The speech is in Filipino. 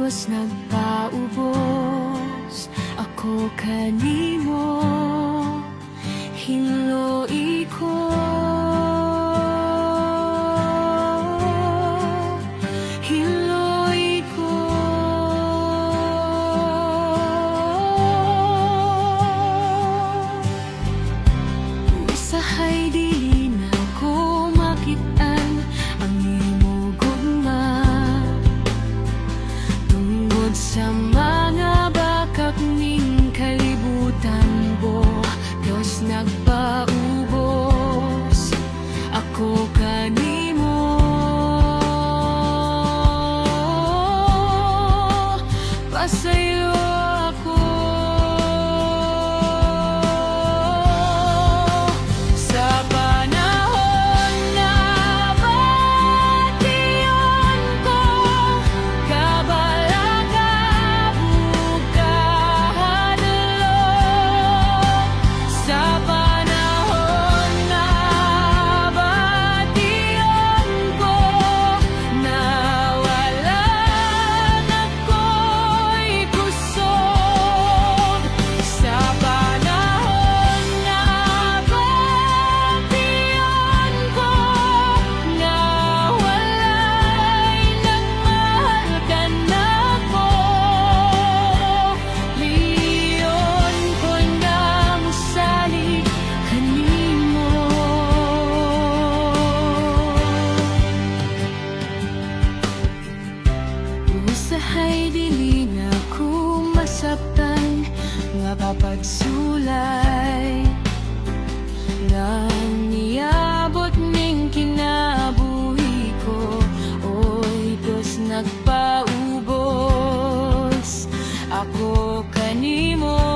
Diyos nagpaubos, ako kanimo hinloi ko. Hinloi ko. Usahay dili na ko makitaan ang imo gugma tungod sa mga bakak ning kalibutan mo. Diyos nagpaubos, ako kanimo pasayo ako. Sa panahon na bation ko, kabalaga bukahadlok. Sa panahon na bation ko, nawalan ako'y kusog. Sa panahon na bation ko, nawalay nagmahal ka nako. Liyon ko nang salig kanimo. Usahay dili na ko masabtan nga papagsulay nga niabot ning kinabuhi ko. Oy Diyos nagpaubos, ako kanimo